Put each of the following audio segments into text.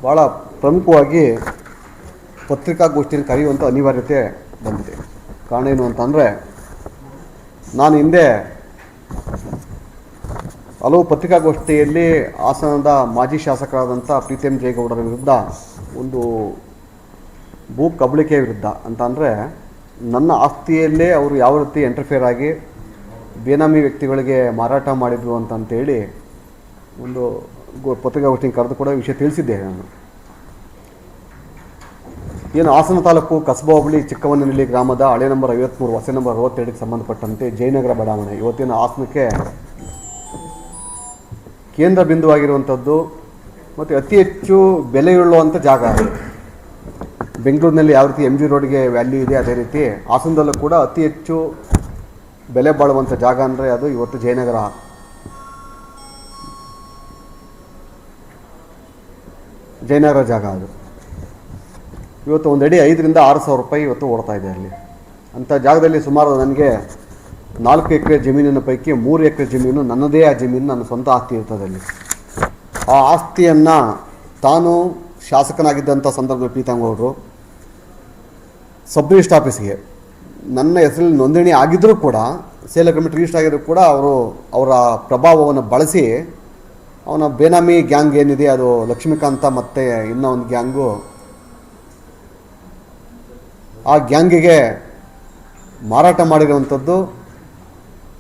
ಭಾಳ ಪ್ರಮುಖವಾಗಿ ಪತ್ರಿಕಾಗೋಷ್ಠಿಯನ್ನು ಕರೆಯುವಂಥ ಅನಿವಾರ್ಯತೆ ಬಂದಿದೆ. ಕಾರಣ ಏನು ಅಂತಂದರೆ, ನಾನು ಹಿಂದೆ ಹಲವು ಪತ್ರಿಕಾಗೋಷ್ಠಿಯಲ್ಲಿ ಹಾಸನದ ಮಾಜಿ ಶಾಸಕರಾದಂಥ ಪ್ರೀತಮ್ ಜೇಗೌಡರ ವಿರುದ್ಧ ಒಂದು ಭೂ ಕಬಳಿಕೆ ವಿರುದ್ಧ ಅಂತ ಅಂದರೆ, ನನ್ನ ಆಸ್ತಿಯಲ್ಲೇ ಅವರು ಯಾವ ರೀತಿ ಇಂಟರ್ಫಿಯರ್ ಆಗಿ ಬೇನಾಮಿ ವ್ಯಕ್ತಿಗಳಿಗೆ ಮಾರಾಟ ಮಾಡಿದರು ಅಂತಂತೇಳಿ ಒಂದು ಪತ್ರಿಕಾಗೋಷ್ಠಿಗೆ ಕರೆದು ಕೂಡ ವಿಷಯ ತಿಳಿಸಿದ್ದೆ. ನಾನು ಏನು ಹಾಸನ ತಾಲೂಕು ಕಸಬಾ ಹೋಬಳಿ ಚಿಕ್ಕವನಹಳ್ಳಿ ಗ್ರಾಮದ ಹಳೆ ನಂಬರ್ 53 ಹೊಸ ನಂಬರ್ 62ಗೆ ಸಂಬಂಧಪಟ್ಟಂತೆ ಜಯನಗರ ಬಡಾವಣೆ ಇವತ್ತಿನ ಹಾಸನಕ್ಕೆ ಕೇಂದ್ರ ಬಿಂದುವಾಗಿರುವಂಥದ್ದು ಮತ್ತು ಅತಿ ಹೆಚ್ಚು ಬೆಲೆಯುಳ್ಳುವಂಥ ಜಾಗ. ಬೆಂಗಳೂರಿನಲ್ಲಿ ಯಾವ ರೀತಿ MG ರೋಡ್ಗೆ ವ್ಯಾಲ್ಯೂ ಇದೆ, ಅದೇ ರೀತಿ ಹಾಸನದಲ್ಲೂ ಕೂಡ ಅತಿ ಹೆಚ್ಚು ಬೆಲೆ ಬಾಳುವಂಥ ಜಾಗ ಅಂದರೆ ಅದು ಇವತ್ತು ಜಯನಗರ ಜಾಗ. ಅದು ಇವತ್ತು ಒಂದು ಅಡಿ 5,000 to 6,000 ರೂಪಾಯಿ ಇವತ್ತು ಓಡ್ತಾ ಇದೆ ಅಲ್ಲಿ. ಅಂಥ ಜಾಗದಲ್ಲಿ ಸುಮಾರು ನನಗೆ 4 ಎಕರೆ ಜಮೀನಿನ ಪೈಕಿ 3 ಎಕರೆ ಜಮೀನು ನನ್ನದೇ. ಆ ಜಮೀನು ನನ್ನ ಸ್ವಂತ ಆಸ್ತಿ ಇರ್ತದೆ ಅಲ್ಲಿ. ಆ ಆಸ್ತಿಯನ್ನು ತಾನು ಶಾಸಕನಾಗಿದ್ದಂಥ ಸಂದರ್ಭದಲ್ಲಿ ಪ್ರೀತಮ್ ಗೌಡರು ಸಬ್ ರಿಜಿಸ್ಟ್ರ್ ಆಫೀಸ್ಗೆ ನನ್ನ ಹೆಸರಲ್ಲಿ ನೋಂದಣಿ ಆಗಿದ್ದರೂ ಕೂಡ, ಸೇಲ್ ಅಗ್ರಿಮೆಂಟ್ ರಿಜಿಸ್ಟರ್ ಆಗಿದ್ದರೂ ಕೂಡ ಅವರ ಪ್ರಭಾವವನ್ನು ಬಳಸಿ ಅವನ ಬೇನಾಮಿ ಗ್ಯಾಂಗ್ ಏನಿದೆ, ಅದು ಲಕ್ಷ್ಮೀಕಾಂತ ಮತ್ತು ಇನ್ನೂ ಒಂದು ಗ್ಯಾಂಗು, ಆ ಗ್ಯಾಂಗಿಗೆ ಮಾರಾಟ ಮಾಡಿರುವಂಥದ್ದು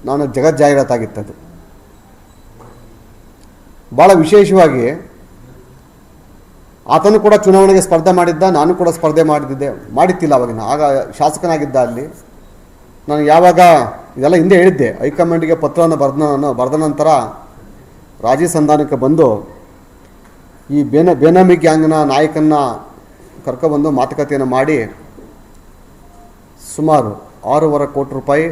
ನಾನು ಜಗಜ್ಜಾಹೀರಾತಾಗಿತ್ತದು. ಭಾಳ ವಿಶೇಷವಾಗಿ ಆತನು ಕೂಡ ಚುನಾವಣೆಗೆ ಸ್ಪರ್ಧೆ ಮಾಡಿದ್ದ, ನಾನು ಕೂಡ ಸ್ಪರ್ಧೆ ಮಾಡಿತ್ತಿಲ್ಲ ಅವಾಗಿನ. ಆಗ ಶಾಸಕನಾಗಿದ್ದ ಅಲ್ಲಿ. ನಾನು ಯಾವಾಗ ಇದೆಲ್ಲ ಹಿಂದೆ ಹೇಳಿದ್ದೆ, ಹೈಕಮಾಂಡಿಗೆ ಪತ್ರವನ್ನು ಬರೆದ ನಂತರ ರಾಜಿ ಸಂಧಾನಕ್ಕೆ ಬಂದು ಈ ಬೇನಾಮಿ ಗ್ಯಾಂಗ್ನ ನಾಯಕನ್ನ ಕರ್ಕೊಬಂದು ಮಾತುಕತೆಯನ್ನು ಮಾಡಿ ಸುಮಾರು 6.5 ಕೋಟಿ ರೂಪಾಯಿ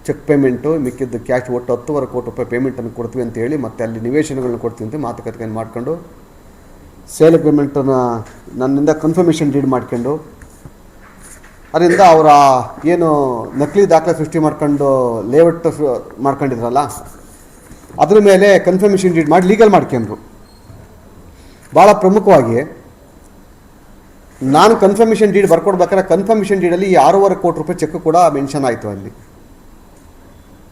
ಚೆಕ್ ಪೇಮೆಂಟು, ಮಿಕ್ಕಿದ್ದು ಕ್ಯಾಶ್, ಒಟ್ಟು 10.5 ಕೋಟಿ ರೂಪಾಯಿ ಪೇಮೆಂಟನ್ನು ಕೊಡ್ತೀವಿ ಅಂತೇಳಿ, ಮತ್ತು ಅಲ್ಲಿ ನಿವೇಶನಗಳನ್ನ ಕೊಡ್ತೀವಿ ಅಂತ ಮಾತುಕತೆಯನ್ನು ಮಾಡ್ಕೊಂಡು ಸೇಲ್ ಅಗ್ರಿಮೆಂಟನ್ನು ನನ್ನಿಂದ ಕನ್ಫರ್ಮೇಷನ್ ಡೀಡ್ ಮಾಡ್ಕೊಂಡು, ಅದರಿಂದ ಅವರ ಏನು ನಕಲಿ ದಾಖಲೆ ಸೃಷ್ಟಿ ಮಾಡ್ಕೊಂಡು ಲೇಔಟ್ ಮಾಡ್ಕೊಂಡಿದ್ರಲ್ಲ, ಅದ್ರ ಮೇಲೆ ಕನ್ಫರ್ಮೇಷನ್ ಡೀಡ್ ಮಾಡಿ ಲೀಗಲ್ ಮಾಡ್ಕೊಂಡ್ರು. ಭಾಳ ಪ್ರಮುಖವಾಗಿ ನಾನು ಕನ್ಫರ್ಮೇಷನ್ ಡೀಡ್ ಬರ್ಕೊಡ್ಬೇಕಾದ್ರೆ ಕನ್ಫರ್ಮೇಷನ್ ಡೀಡಲ್ಲಿ ಈ 6.5 ಕೋಟಿ ರೂಪಾಯಿ ಚೆಕ್ ಕೂಡ ಮೆನ್ಷನ್ ಆಯಿತು ಅಲ್ಲಿ.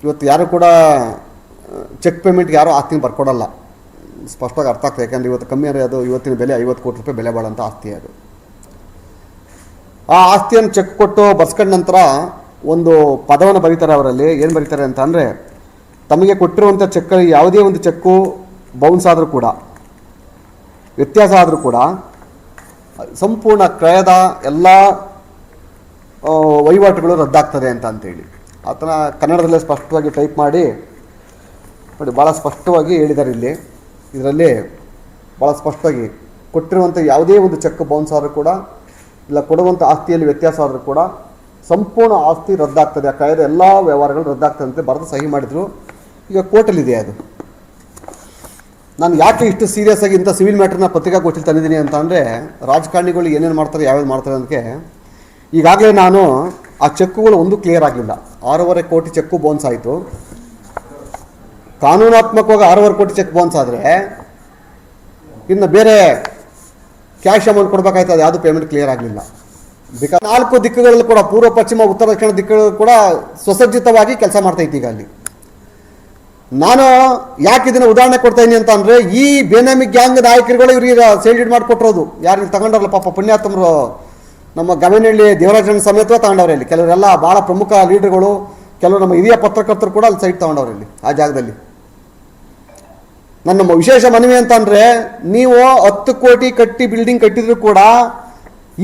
ಇವತ್ತು ಯಾರು ಕೂಡ ಚೆಕ್ ಪೇಮೆಂಟ್ಗೆ ಯಾರೂ ಆಸ್ತಿನ ಬರ್ಕೊಡಲ್ಲ, ಸ್ಪಷ್ಟವಾಗಿ ಅರ್ಥ ಆಗ್ತದೆ. ಯಾಕಂದರೆ ಇವತ್ತು ಕಮ್ಮಿ ಅಂದರೆ ಅದು ಇವತ್ತಿನ ಬೆಲೆ 50 ಕೋಟಿ ರೂಪಾಯಿ ಬೆಲೆ ಬಾಳೋಂಥ ಆಸ್ತಿ ಅದು. ಆ ಆಸ್ತಿಯನ್ನು ಚೆಕ್ ಕೊಟ್ಟು ಬರ್ಸ್ಕೊಂಡ ನಂತರ ಒಂದು ಪದವನ್ನು ಬರೀತಾರೆ ಅವರಲ್ಲಿ. ಏನು ಬರೀತಾರೆ ಅಂತ ಅಂದರೆ, ತಮಗೆ ಕೊಟ್ಟಿರುವಂಥ ಚೆಕ್ಕಲ್ಲಿ ಯಾವುದೇ ಒಂದು ಚೆಕ್ಕು ಬೌನ್ಸ್ ಆದರೂ ಕೂಡ, ವ್ಯತ್ಯಾಸ ಆದರೂ ಕೂಡ ಸಂಪೂರ್ಣ ಕ್ರಯದ ಎಲ್ಲ ವಹಿವಾಟುಗಳು ರದ್ದಾಗ್ತದೆ ಅಂತೇಳಿ ಆತನ ಕನ್ನಡದಲ್ಲೇ ಸ್ಪಷ್ಟವಾಗಿ ಟೈಪ್ ಮಾಡಿ ನೋಡಿ, ಭಾಳ ಸ್ಪಷ್ಟವಾಗಿ ಹೇಳಿದ್ದಾರೆ ಇಲ್ಲಿ. ಇದರಲ್ಲಿ ಭಾಳ ಸ್ಪಷ್ಟವಾಗಿ ಕೊಟ್ಟಿರುವಂಥ ಯಾವುದೇ ಒಂದು ಚೆಕ್ ಬೌನ್ಸ್ ಆದರೂ ಕೂಡ, ಇಲ್ಲ ಕೊಡುವಂಥ ಆಸ್ತಿಯಲ್ಲಿ ವ್ಯತ್ಯಾಸ ಆದರೂ ಕೂಡ ಸಂಪೂರ್ಣ ಆಸ್ತಿ ರದ್ದಾಗ್ತದೆ, ಆ ಕ್ರಯದ ಎಲ್ಲ ವ್ಯವಹಾರಗಳು ರದ್ದಾಗ್ತದೆ ಅಂತ ಬರೆದು ಸಹಿ ಮಾಡಿದರು. ಈಗ ಕೋರ್ಟಲ್ಲಿದೆ ಅದು. ನಾನು ಯಾಕೆ ಇಷ್ಟು ಸೀರಿಯಸ್ ಆಗಿ ಇಂಥ ಸಿವಿಲ್ ಮ್ಯಾಟ್ರನ್ನ ಪತ್ರಿಕಾಗೋಷ್ಠಿಯಲ್ಲಿ ತಂದಿದ್ದೀನಿ ಅಂತ ಅಂದರೆ, ರಾಜಕಾರಣಿಗಳು ಏನೇನು ಮಾಡ್ತಾರೆ, ಯಾವ್ಯಾವ್ದು ಮಾಡ್ತಾರೆ ಅದಕ್ಕೆ ಈಗಾಗಲೇ ನಾನು ಆ ಚೆಕ್ಕುಗಳು ಒಂದು ಕ್ಲಿಯರ್ ಆಗಲಿಲ್ಲ. 6.5 ಕೋಟಿ ಚೆಕ್ಕು ಬೌನ್ಸ್ ಆಯಿತು. ಕಾನೂನಾತ್ಮಕವಾಗಿ 6.5 ಕೋಟಿ ಚೆಕ್ ಬೌನ್ಸ್ ಆದರೆ ಇನ್ನು ಬೇರೆ ಕ್ಯಾಶ್ ಅಮೌಂಟ್ ಕೊಡಬೇಕಾಯ್ತು, ಅದು ಯಾವುದು ಪೇಮೆಂಟ್ ಕ್ಲಿಯರ್ ಆಗಲಿಲ್ಲ. ಬಿಕಾಸ್ 4 ದಿಕ್ಕುಗಳಲ್ಲಿ ಕೂಡ, ಪೂರ್ವ, ಪಶ್ಚಿಮ, ಉತ್ತರ, ದಕ್ಷಿಣ ದಿಕ್ಕುಗಳು ಕೂಡ ಸ್ವಸಜ್ಜಿತವಾಗಿ ಕೆಲಸ ಮಾಡ್ತಾಯಿತ್ತು ಈಗ ಅಲ್ಲಿ. ನಾನು ಯಾಕೆ ಇದನ್ನು ಉದಾಹರಣೆ ಕೊಡ್ತಾ ಇದ್ದೀನಿ ಅಂತ ಅಂದರೆ, ಈ ಬೇನಾಮಿ ಗ್ಯಾಂಗ್ ನಾಯಕರುಗಳು ಇವ್ರಿಗೆ ಸೇಲ್ ಡೀಡ್ ಮಾಡಿಕೊಟ್ಟಿರೋದು. ಯಾರು ತಗೊಂಡವ್ರಲ್ಲ ಪಾಪ ಪುಣ್ಯಾತ್ಮರು, ನಮ್ಮ ಗಮನಹಳ್ಳಿ ದೇವರಾಜನ ಸಮೇತ ತಗೊಂಡವ್ರೆ ಇಲ್ಲಿ. ಕೆಲವರೆಲ್ಲ ಭಾಳ ಪ್ರಮುಖ ಲೀಡರ್ಗಳು, ಕೆಲವರು ನಮ್ಮ ಹಿರಿಯ ಪತ್ರಕರ್ತರು ಕೂಡ ಅಲ್ಲಿ ಸೈಟ್ ತಗೊಂಡವ್ರೆ ಇಲ್ಲಿ ಆ ಜಾಗದಲ್ಲಿ. ನನ್ನ ವಿಶೇಷ ಮನವಿ ಅಂತ ಅಂದರೆ, ನೀವು 10 ಕೋಟಿ ಕಟ್ಟಿ ಬಿಲ್ಡಿಂಗ್ ಕಟ್ಟಿದ್ರು ಕೂಡ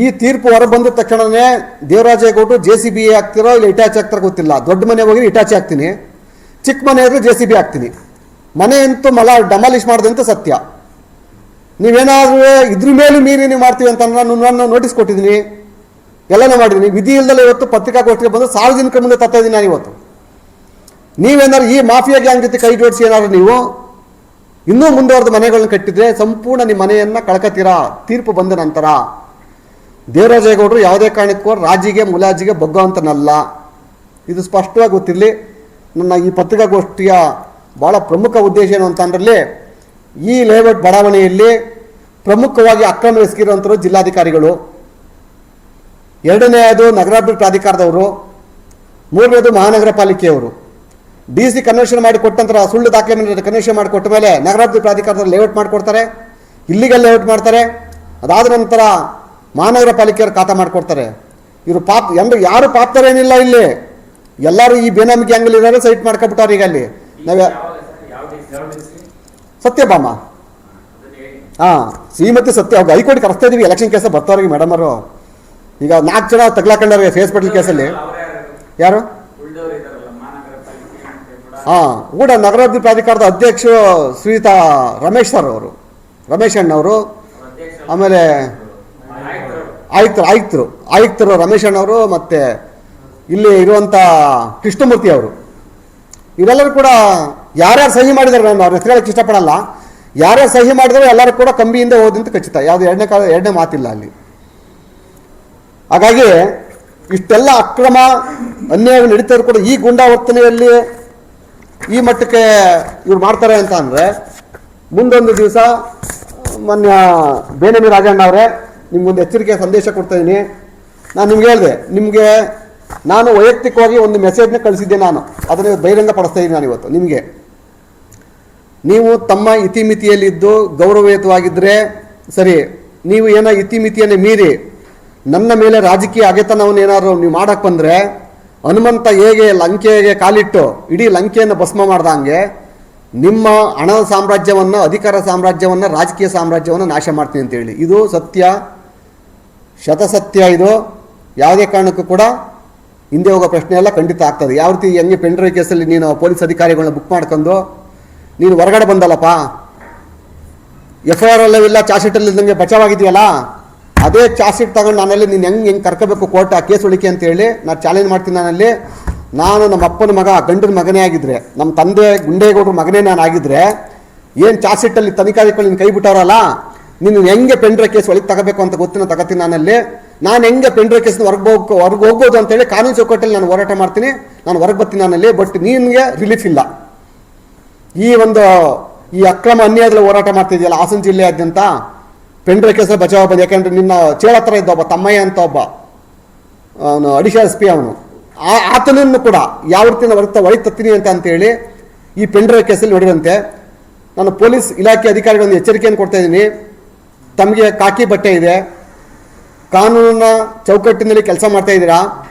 ಈ ತೀರ್ಪು ಹೊರ ಬಂದ ತಕ್ಷಣವೇ ದೇವರಾಜೇಗೌಡರು JCB ಹಾಕ್ತಿರೋ ಇಲ್ಲ ಇಟಾಚಿ ಹಾಕ್ತಾರೋ ಗೊತ್ತಿಲ್ಲ. ದೊಡ್ಡ ಮನೆ ಹೋಗಿ ಇಟಾಚಿ ಹಾಕ್ತೀನಿ, ಚಿಕ್ಕ ಮನೆ ಆದರೂ JCB ಹಾಕ್ತೀನಿ. ಮನೆ ಅಂತೂ ಡಮಾಲಿಷ್ ಮಾಡಿದಂತ ಸತ್ಯ. ನೀವೇನಾದರೂ ಇದ್ರ ಮೇಲೆ ಮೀರಿ ನೀವು ಮಾಡ್ತೀವಿ ಅಂತ ನಾನು ನೋಟಿಸ್ ಕೊಟ್ಟಿದ್ದೀನಿ, ಎಲ್ಲನೂ ಮಾಡಿದ್ದೀನಿ. ವಿಧಿ ಇಲ್ಲದಲ್ಲೇ ಇವತ್ತು ಪತ್ರಿಕಾಗೋಷ್ಠಿಗೆ ಬಂದು ಸಾರ್ವಜನಿಕರ ಮುಂದೆ ತರ್ತಾ ಇದ್ದೀನಿ ನಾನು ಇವತ್ತು. ನೀವೇನಾದ್ರು ಈ ಮಾಫಿಯಾ ಗ್ಯಾಂಗ್ ಜೊತೆ ಕೈ ಜೋಡಿಸಿ ಏನಾದ್ರು ನೀವು ಇನ್ನೂ ಮುಂದುವರೆದ ಮನೆಗಳನ್ನ ಕಟ್ಟಿದ್ರೆ ಸಂಪೂರ್ಣ ನಿಮ್ಮ ಮನೆಯನ್ನು ಕಳ್ಕತ್ತೀರಾ ತೀರ್ಪು ಬಂದ ನಂತರ. ದೇವರಾಜೇಗೌಡರು ಯಾವುದೇ ಕಾರಣಕ್ಕೂ ರಾಜಿಗೆ ಮುಲಾಜಿಗೆ ಬಗ್ಗುವಂತನಲ್ಲ, ಇದು ಸ್ಪಷ್ಟವಾಗಿ ಗೊತ್ತಿರಲಿ. ನನ್ನ ಈ ಪತ್ರಿಕಾಗೋಷ್ಠಿಯ ಭಾಳ ಪ್ರಮುಖ ಉದ್ದೇಶ ಏನು ಅಂತಂದ್ರಲ್ಲಿ, ಈ ಲೇಔಟ್ ಬಡಾವಣೆಯಲ್ಲಿ ಪ್ರಮುಖವಾಗಿ ಅಕ್ರಮ ಎಸಗಿರುವಂಥವ್ರು ಜಿಲ್ಲಾಧಿಕಾರಿಗಳು, ಎರಡನೆಯದು ನಗರಾಭಿವೃದ್ಧಿ ಪ್ರಾಧಿಕಾರದವರು, ಮೂರನೇದು ಮಹಾನಗರ ಪಾಲಿಕೆಯವರು. ಡಿ ಸಿ ಕನ್ವರ್ಷನ್ ಮಾಡಿ ಕೊಟ್ಟಂತರ ಸುಳ್ಳು ದಾಖಲೆ ಮೇಲೆ ಕನ್ವರ್ಷನ್ ಮಾಡಿ ಕೊಟ್ಟ ಮೇಲೆ ನಗರಾಭಿವೃದ್ಧಿ ಪ್ರಾಧಿಕಾರದಲ್ಲಿ ಲೇಔಟ್ ಮಾಡಿಕೊಡ್ತಾರೆ, ಇಲ್ಲಿಗಲ್ ಲೇಔಟ್ ಮಾಡ್ತಾರೆ. ಅದಾದ ನಂತರ ಮಹಾನಗರ ಪಾಲಿಕೆಯವರು ಖಾತಾ ಮಾಡಿಕೊಡ್ತಾರೆ. ಇವರು ಯಾರು ಪಾಪ್ತಾರೇನಿಲ್ಲ, ಇಲ್ಲಿ ಎಲ್ಲರೂ ಈ ಬೇನಾಮಿ ಗ್ಯಾಂಗಲ್ಲಿ ಇರೋರು ಸೈಟ್ ಮಾಡ್ಕೊಬಿಟ್ಟಾರೆ. ಈಗ ಅಲ್ಲಿ ನಾವು ಸತ್ಯಭಾಮ ಶ್ರೀಮತಿ ಸತ್ಯ ಹೈಕೋರ್ಟ್ ಕರೆಸ್ತಾ ಇದೀವಿ. ಎಲೆಕ್ಷನ್ ಕೇಸ ಬರ್ತಾವ್ರಿಗೆ ಮೇಡಮ್ ಅವರು. ಈಗ 4 ಜನ ತಗ್ಲಾಕೊಂಡವ್ರಿಗೆ ಫೇಸ್ ಪಟೇಲ್ ಕೇಸಲ್ಲಿ. ಯಾರು? ಕೂಡ ನಗರಾಭಿವೃದ್ಧಿ ಪ್ರಾಧಿಕಾರದ ಅಧ್ಯಕ್ಷರು ಶ್ರೀಯುತ ರಮೇಶ್ ಸರ್ ಅವರು, ರಮೇಶ್ ಅಣ್ಣವರು. ಆಮೇಲೆ ಆಯುಕ್ತರು ರಮೇಶ್ ಅಣ್ಣವರು, ಮತ್ತೆ ಇಲ್ಲಿ ಇರುವಂಥ ಕೃಷ್ಣಮೂರ್ತಿ ಅವರು. ಇವರೆಲ್ಲರೂ ಕೂಡ ಯಾರ್ಯಾರು ಸಹಿ ಮಾಡಿದಾರೆ, ನಾನು ಅವ್ರ ಹೆಸರು ಹೇಳಕ್ಕೆ ಇಷ್ಟಪಡಲ್ಲ, ಯಾರ್ಯಾರು ಸಹಿ ಮಾಡಿದ್ರೆ ಎಲ್ಲರೂ ಕೂಡ ಕಂಬಿಯಿಂದ ಹೋದಂತ ಖಚಿತ. ಯಾವುದು ಎರಡನೇ ಮಾತಿಲ್ಲ ಅಲ್ಲಿ. ಹಾಗಾಗಿ ಇಷ್ಟೆಲ್ಲ ಅಕ್ರಮ ಅನ್ಯಾಯ ನಡೀತಾ ಕೂಡ ಈ ಗುಂಡಾವರ್ತನೆಯಲ್ಲಿ ಈ ಮಟ್ಟಕ್ಕೆ ಇವ್ರು ಮಾಡ್ತಾರೆ ಅಂತ ಅಂದರೆ, ಮುಂದೊಂದು ದಿವಸ ಮೊನ್ನೆ ಬೇನಮಿ ರಾಜಣ್ಣ ಅವರೇ ನಿಮ್ಗೊಂದು ಎಚ್ಚರಿಕೆ ಸಂದೇಶ ಕೊಡ್ತಾ ಇದ್ದೀನಿ. ನಾನು ನಿಮ್ಗೆ ಹೇಳಿದೆ, ನಿಮಗೆ ನಾನು ವೈಯಕ್ತಿಕವಾಗಿ ಒಂದು ಮೆಸೇಜ್ನ ಕಳಿಸಿದ್ದೆ. ನಾನು ಅದನ್ನು ಬಹಿರಂಗ ಪಡಿಸ್ತಾ ಇದ್ದೀನಿ. ನಾನು ಇವತ್ತು ನಿಮಗೆ, ನೀವು ತಮ್ಮ ಇತಿಮಿತಿಯಲ್ಲಿದ್ದು ಗೌರವಯುತವಾಗಿದ್ದರೆ ಸರಿ. ನೀವು ಏನೋ ಇತಿಮಿತಿಯನ್ನು ಮೀರಿ ನನ್ನ ಮೇಲೆ ರಾಜಕೀಯ ಅಗೆತನವನ್ನು ಏನಾದ್ರು ನೀವು ಮಾಡಕ್ಕೆ ಬಂದರೆ, ಹನುಮಂತ ಹೇಗೆ ಲಂಕೆಗೆ ಕಾಲಿಟ್ಟು ಇಡೀ ಲಂಕೆಯನ್ನು ಭಸ್ಮ ಮಾಡ್ದಂಗೆ ನಿಮ್ಮ ಹಣದ ಸಾಮ್ರಾಜ್ಯವನ್ನು, ಅಧಿಕಾರ ಸಾಮ್ರಾಜ್ಯವನ್ನು, ರಾಜಕೀಯ ಸಾಮ್ರಾಜ್ಯವನ್ನು ನಾಶ ಮಾಡ್ತೀನಿ ಅಂತೇಳಿ. ಇದು ಸತ್ಯ, ಶತಸತ್ಯ. ಇದು ಯಾವುದೇ ಕಾರಣಕ್ಕೂ ಕೂಡ ಹಿಂದೆ ಹೋಗೋ ಪ್ರಶ್ನೆ ಎಲ್ಲ ಖಂಡಿತ ಆಗ್ತದೆ. ಯಾವ ರೀತಿ ಹೆಂಗೆ ಪೆಂಡ್ರೈವ್ ಕೇಸಲ್ಲಿ ನೀನು ಪೊಲೀಸ್ ಅಧಿಕಾರಿಗಳನ್ನ ಬುಕ್ ಮಾಡ್ಕೊಂಡು ನೀನು ಹೊರಗಡೆ ಬಂದಲ್ಲಪ್ಪ, FIR ಅಲ್ಲವಿಲ್ಲ, ಚಾರ್ಜ್ ಶೀಟಲ್ಲಿ ಇದ್ದಂಗೆ ಬಚಾವಾಗಿದೆಯಲ್ಲ, ಅದೇ ಚಾರ್ಜ್ ಶೀಟ್ ತಗೊಂಡು ನಾನಲ್ಲಿ ನೀನು ಹೆಂಗೆ ಕರ್ಕೋಬೇಕು ಕೋರ್ಟ್ ಆ ಕೇಸ್ ಉಳಿಕೆ ಅಂತೇಳಿ ನಾನು ಚಾಲೆಂಜ್ ಮಾಡ್ತೀನಿ. ನಾನು ನಮ್ಮ ಅಪ್ಪನ ಮಗ, ಗಂಡನ ಮಗನೇ ಆಗಿದ್ರೆ, ನಮ್ಮ ತಂದೆ ಗುಂಡೇಗೌಡರ ಮಗನೇ ನಾನು ಆಗಿದ್ರೆ, ಏನು ಚಾರ್ಜ್ ಶೀಟಲ್ಲಿ ತನಿಖಾಧಿಕಾರಿ ನೀನು ಕೈ ಬಿಟ್ಟವರಲ್ಲ, ನೀನು ಹೆಂಗೆ ಪೆಂಡ್ರೈವ್ ಕೇಸ್ ಒಳಗೆ ತಗೋಬೇಕು ಅಂತ ಗೊತ್ತಿನ ತಗೋತೀನಿ. ನಾನು ಹೆಂಗೆ ಪೆಂಡ್ರೈವ್ ಕೇಸ್ನ ಹೊರಗೆ ಹೋಗ್ಬೋದು ಅಂತೇಳಿ ಕಾನೂನು ಚೌಕಟ್ಟಲ್ಲಿ ನಾನು ಹೋರಾಟ ಮಾಡ್ತೀನಿ, ನಾನು ಹೊರಗೆ ಬರ್ತೀನಿ. ಬಟ್ ನಿನಗೆ ರಿಲೀಫ್ ಇಲ್ಲ. ಈ ಅಕ್ರಮ ಅನ್ಯಾಯದಲ್ಲಿ ಹೋರಾಟ ಮಾಡ್ತಿದೆಯಲ್ಲ ಹಾಸನ ಜಿಲ್ಲೆಯಾದ್ಯಂತ ಪೆಂಡ್ರೈವ್ ಕೇಸಲ್ಲಿ ಬಚಾವ ಬಂದು. ಯಾಕೆಂದರೆ ನಿನ್ನ ಚೇಳ ಹತ್ರ ಇದ್ದ ಒಬ್ಬ ತಮ್ಮಯ್ಯ ಅಂತ ಒಬ್ಬ ಅವನು ಅಡಿಷನಲ್ SP ಅವನು, ಆತನನ್ನು ಕೂಡ ಯಾವ ರೀತಿ ಹೊರಗೆ ತತ್ತೀನಿ ಅಂತೇಳಿ ಈ ಪೆಂಡ್ರೈವ್ ಕೇಸಲ್ಲಿ ಹೊಡೆದಂತೆ ನಾನು ಪೊಲೀಸ್ ಇಲಾಖೆ ಅಧಿಕಾರಿಗಳನ್ನು ಎಚ್ಚರಿಕೆಯನ್ನು ಕೊಡ್ತಾ ಇದ್ದೀನಿ. ತಮಗೆ ಕಾಕಿ ಬಟ್ಟೆ ಇದೆ, ಕಾನೂನಿನ ಚೌಕಟ್ಟಿನಲ್ಲಿ ಕೆಲಸ ಮಾಡ್ತಾ ಇದ್ದೀರಾ,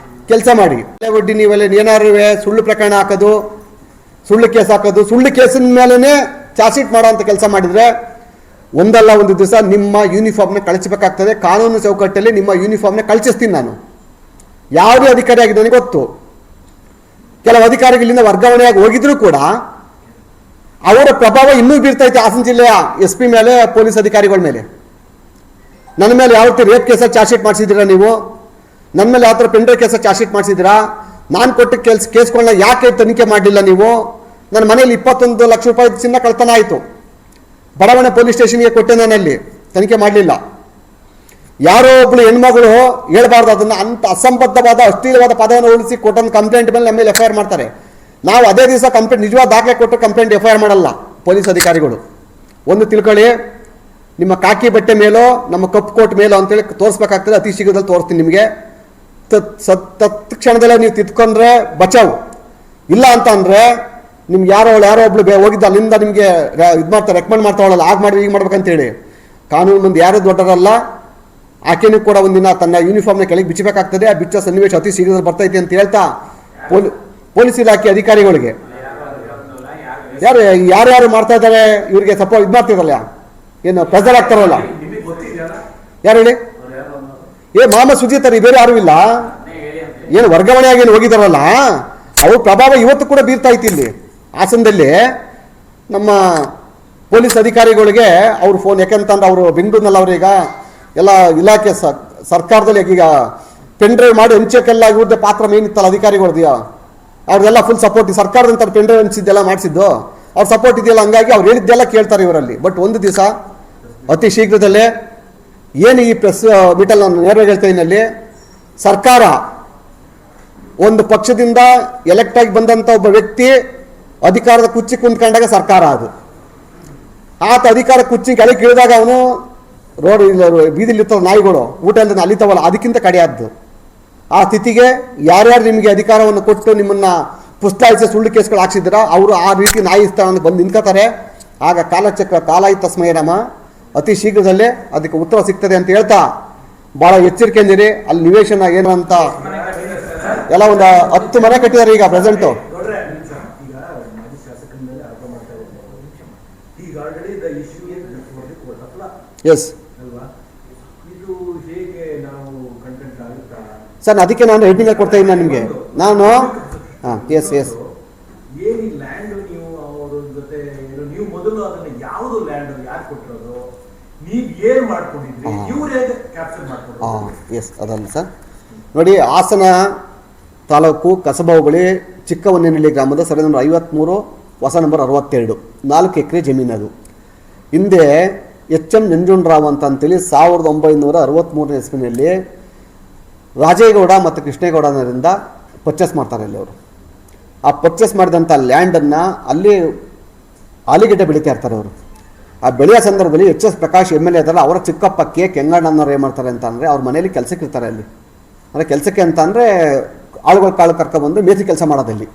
ಕೆಲಸ ಮಾಡಿ. ಒಡ್ಡಿ ನೀವೆಲ್ಲ ಏನಾರು ಸುಳ್ಳು ಪ್ರಕರಣ ಹಾಕೋದು, ಸುಳ್ಳು ಕೇಸ್ ಹಾಕೋದು, ಸುಳ್ಳು ಕೇಸಿನ ಮೇಲೇ ಚಾರ್ಜ್ ಶೀಟ್ ಮಾಡೋ ಅಂಥ ಕೆಲಸ ಮಾಡಿದರೆ ಒಂದಲ್ಲ ಒಂದು ದಿವಸ ನಿಮ್ಮ ಯೂನಿಫಾರ್ಮ್ನ ಕಳಿಸಬೇಕಾಗ್ತದೆ. ಕಾನೂನು ಚೌಕಟ್ಟಲ್ಲಿ ನಿಮ್ಮ ಯೂನಿಫಾರ್ಮ್ನ ಕಳಿಸ್ತೀನಿ. ನಾನು ಯಾವುದೇ ಅಧಿಕಾರಿ ಆಗಿದೆ ನನಗೆ ಗೊತ್ತು. ಕೆಲವು ಅಧಿಕಾರಿಗಳಿಂದ ವರ್ಗಾವಣೆಯಾಗಿ ಹೋಗಿದ್ರು ಕೂಡ ಅವರ ಪ್ರಭಾವ ಇನ್ನೂ ಬೀರ್ತಾ ಹಾಸನ ಜಿಲ್ಲೆಯ SP ಮೇಲೆ, ಪೊಲೀಸ್ ಅಧಿಕಾರಿಗಳ ಮೇಲೆ. ನನ್ನ ಮೇಲೆ ಯಾವ ರೀತಿ ರೇಪ್ ಕೇಸ ಚಾರ್ಜ್ ಶೀಟ್ ಮಾಡಿಸಿದ್ದೀರಾ ನೀವು, ನನ್ನ ಮೇಲೆ ಯಾವ ಥರ ಪೆಂಡ್ರೈವ್ ಕೇಸ ಚಾರ್ಜ್ ಶೀಟ್ ಮಾಡಿಸಿದ್ದೀರಾ, ನಾನು ಕೊಟ್ಟ ಕೇಸ್ಗಳನ್ನ ಯಾಕೆ ತನಿಖೆ ಮಾಡಲಿಲ್ಲ ನೀವು? ನನ್ನ ಮನೆಯಲ್ಲಿ 21 ಲಕ್ಷ ರೂಪಾಯಿ ಚಿನ್ನ ಕಳ್ತನ ಆಯಿತು, ಬಡಾವಣೆ ಪೊಲೀಸ್ ಸ್ಟೇಷನ್ಗೆ ಕೊಟ್ಟೆ, ನಾನಲ್ಲಿ ತನಿಖೆ ಮಾಡಲಿಲ್ಲ. ಯಾರೋ ಒಬ್ಬಳು ಹೆಣ್ಮಗಳು ಹೇಳ್ಬಾರ್ದು ಅದನ್ನು, ಅಂಥ ಅಸಂಬದ್ಧವಾದ ಅಶ್ಲೀಲವಾದ ಪದವನ್ನು ಉಳಿಸಿ ಕೊಟ್ಟೊಂದು ಕಂಪ್ಲೇಂಟ್ ಮೇಲೆ ನಮ್ಮ ಮೇಲೆ FIR ಮಾಡ್ತಾರೆ. ನಾವು ಅದೇ ದಿವಸ ಕಂಪ್ಲೇಂಟ್ ನಿಜವಾದ ದಾಖಲೆ ಕೊಟ್ಟು ಕಂಪ್ಲೇಂಟ್ FIR ಮಾಡಲ್ಲ ಪೊಲೀಸ್ ಅಧಿಕಾರಿಗಳು. ಒಂದು ತಿಳ್ಕೊಳ್ಳಿ, ನಿಮ್ಮ ಕಾಕಿ ಬಟ್ಟೆ ಮೇಲೋ ನಮ್ಮ ಕಪ್ಪು ಕೋಟ್ ಮೇಲೋ ಅಂತೇಳಿ ತೋರಿಸ್ಬೇಕಾಗ್ತದೆ. ಅತಿ ಶೀಘ್ರದಲ್ಲಿ ತೋರಿಸ್ತೀನಿ ನಿಮಗೆ. ತತ್ಕ್ಷಣದಲ್ಲೇ ನೀವು ತಿದ್ಕೊಂಡ್ರೆ ಬಚಾವು, ಇಲ್ಲ ಅಂತ ಅಂದರೆ ನಿಮ್ಗೆ ಯಾರೋ ಒಬ್ಳು ಹೋಗಿದ್ದ ಅಲ್ಲಿಂದ ನಿಮಗೆ ಇದು ಮಾಡ್ತಾರೆ, ರೆಕಮೆಂಡ್ ಮಾಡ್ತಾವಳಲ್ಲ, ಆಗ ಮಾಡಿ ಈಗ ಮಾಡ್ಬೇಕಂತೇಳಿ. ಕಾನೂನು ಮುಂದೆ ಯಾರು ದೊಡ್ಡರಲ್ಲ. ಆಕೆನೂ ಕೂಡ ಒಂದಿನ ತನ್ನ ಯೂನಿಫಾರ್ಮ್ನ ಕೆಳಗೆ ಬಿಚ್ಚಬೇಕಾಗ್ತದೆ. ಆ ಬಿಚ್ಚ ಸನ್ನಿವೇಶ ಅತಿ ಶೀಘ್ರದಲ್ಲಿ ಬರ್ತೈತೆ ಅಂತ ಹೇಳ್ತಾ ಪೊಲೀಸ್ ಇಲಾಖೆ ಅಧಿಕಾರಿಗಳಿಗೆ ಯಾರ್ಯಾರು ಮಾಡ್ತಾ ಇದ್ದಾರೆ ಇವರಿಗೆ ಸಪೋರ್ಟ್ ಇದು ಮಾಡ್ತಿರಲ್ಲ, ಏನು ಪ್ರೆಸರ್ ಆಗ್ತಾರಲ್ಲ, ಯಾರು ಹೇಳಿ? ಮೊಹಮ್ಮದ್ ಸುಜೀತ್ ಬೇರೆ ಯಾರು ಇಲ್ಲ, ಏನು ವರ್ಗಾವಣೆಯಾಗಿ ಏನು ಹೋಗಿದಾರಲ್ಲ, ಅವ್ರ ಪ್ರಭಾವ ಇವತ್ತು ಕೂಡ ಬೀರ್ತಾ ಇತ್ತು ಇಲ್ಲಿ ಹಾಸನದಲ್ಲಿ. ನಮ್ಮ ಪೊಲೀಸ್ ಅಧಿಕಾರಿಗಳಿಗೆ ಅವ್ರ ಫೋನ್, ಯಾಕೆಂತಂದ್ರೆ ಅವರು ಬೆಂಗಳೂರಿನಲ್ಲಿ ಅವ್ರೀಗ ಎಲ್ಲ ಇಲಾಖೆ ಸರ್ಕಾರದಲ್ಲಿ ಈಗ ಪೆಂಡ್ರೈವ್ ಮಾಡಿ ಹಂಚಕ್ಕೆಲ್ಲ ಇವ್ರದ್ದೇ ಪಾತ್ರ ಏನಿತ್ತಲ್ಲ ಅಧಿಕಾರಿಗಳದ್ದು, ಅವ್ರದ್ದೆಲ್ಲ ಫುಲ್ ಸಪೋರ್ಟ್. ಸರ್ಕಾರದಂತ ಪೆಂಡ್ರೈವ್ ಹಂಚಿದ್ದೆಲ್ಲ ಮಾಡಿಸಿದ್ದು ಅವ್ರ ಸಪೋರ್ಟ್ ಇದೆಯಲ್ಲ, ಹಂಗಾಗಿ ಅವ್ರು ಹೇಳಿದ್ದೆಲ್ಲ ಕೇಳ್ತಾರೆ ಇವರಲ್ಲಿ. ಬಟ್ ಒಂದು ದಿವಸ ಅತಿ ಶೀಘ್ರದಲ್ಲೇ ಏನು ಈ ಪ್ರೆಸ್ ಮೀಟಲ್ಲಿ ನಾನು ನೇರವಾಗಿ ಹೇಳ್ತಾ ಇದ್ದೀನಿ, ಸರ್ಕಾರ ಒಂದು ಪಕ್ಷದಿಂದ ಎಲೆಕ್ಟ್ ಆಗಿ ಬಂದಂಥ ಒಬ್ಬ ವ್ಯಕ್ತಿ ಅಧಿಕಾರದ ಕುರ್ಚಿ ಕುಂತ್ಕೊಂಡಾಗ ಸರ್ಕಾರ ಅದು. ಆತ ಅಧಿಕಾರ ಕುರ್ಚಿ ಕೆಳಗೆ ಇಳಿದಾಗ ಅವನು ರೋಡ್ ಇಲ್ಲ ಬೀದಿಲಿರ್ತಾವ ನಾಯಿಗಳು ಊಟ ಅಂತ ಅಲಿತಾವಲ್ಲ, ಅದಕ್ಕಿಂತ ಕಡೆಯಾದ್ದು. ಆ ಸ್ಥಿತಿಗೆ ಯಾರ್ಯಾರು ನಿಮಗೆ ಅಧಿಕಾರವನ್ನು ಕೊಟ್ಟು ನಿಮ್ಮನ್ನು ಪುಸ್ತಾಯಿಸಿ ಸುಳ್ಳು ಕೇಸ್ಗಳು ಹಾಕ್ಸಿದ್ದೀರಾ ಅವರು ಆ ರೀತಿ ನಾಯಿ ಸ್ಥಾನಕ್ಕೆ ಬಂದು ನಿಂತ್ಕೋತಾರೆ. ಆಗ ಕಾಲಚಕ್ರ ಕಾಲಾಯಿ ತಸ್ಮೈ ನಮ, ಅತಿ ಶೀಘ್ರದಲ್ಲೇ ಅದಕ್ಕೆ ಉತ್ತರ ಸಿಗ್ತದೆ ಅಂತ ಹೇಳ್ತಾ ಭಾಳ ಎಚ್ಚರಿಕೆಯಿಂದಿರಿ. ಅಲ್ಲಿ ನಿವೇಶನ ಏನಂತ ಎಲ್ಲ ಒಂದು 10 ಮನೆ ಕಟ್ಟಿದ್ದಾರೆ ಈಗ ಪ್ರೆಸೆಂಟು. ಎಸ್ ಸರ್, ಅದಕ್ಕೆ ನಾನು ರೇಟಿಂಗ್ ಕೊಡ್ತಾ ಇದ್ದೀನಿ ನಿಮಗೆ ನಾನು. ಹಾಂ, ಎಸ್ ಎಸ್ ಎಸ್ ಅದಲ್ಲ ಸರ್. ನೋಡಿ, ಹಾಸನ ತಾಲೂಕು ಕಸಬಾ ಹೋಬಳಿ ಚಿಕ್ಕವನ್ನೇನಹಳ್ಳಿ ಗ್ರಾಮದ ಸರ್ವೆ ನಂಬರ್ 53 ಹೊಸ ನಂಬರ್ 62 4 ಎಕರೆ ಜಮೀನು. ಅದು ಹಿಂದೆ ಎಚ್.ಎಂ. ನಂಜುಂಡರಾವ್ ಅಂತೇಳಿ 1963ನೇ ಇಸ್ವಿನಲ್ಲಿ ರಾಜೇಗೌಡ ಮತ್ತು ಕೃಷ್ಣೇಗೌಡರಿಂದ ಪರ್ಚೇಸ್ ಮಾಡ್ತಾರೆ ಅಲ್ಲಿ ಅವರು. ಆ ಪರ್ಚೇಸ್ ಮಾಡಿದಂಥ ಲ್ಯಾಂಡನ್ನು ಅಲ್ಲಿ ಆಲೂಗೆಡ್ಡೆ ಬೆಳೀತಾ ಇರ್ತಾರೆ ಅವರು. ಆ ಬೆಳೆಯೋ ಸಂದರ್ಭದಲ್ಲಿ ಎಚ್.ಎಸ್. ಪ್ರಕಾಶ್ MLA ಇದ್ದಾರೆ, ಅವರ ಚಿಕ್ಕಪ್ಪ ಕೆಂಗಣ್ಣನವ್ರು ಏನು ಮಾಡ್ತಾರೆ ಅಂತ ಅಂದರೆ ಅವ್ರ ಮನೇಲಿ ಕೆಲಸಕ್ಕೆ ಇರ್ತಾರೆ ಅಲ್ಲಿ. ಅಂದರೆ ಕೆಲಸಕ್ಕೆ ಅಂತ ಅಂದರೆ ಆಳುಗಳ ಕಾಳು ಕರ್ಕೊಬಂದು ಮೇಸಿ ಕೆಲಸ ಮಾಡೋದಲ್ಲಿ.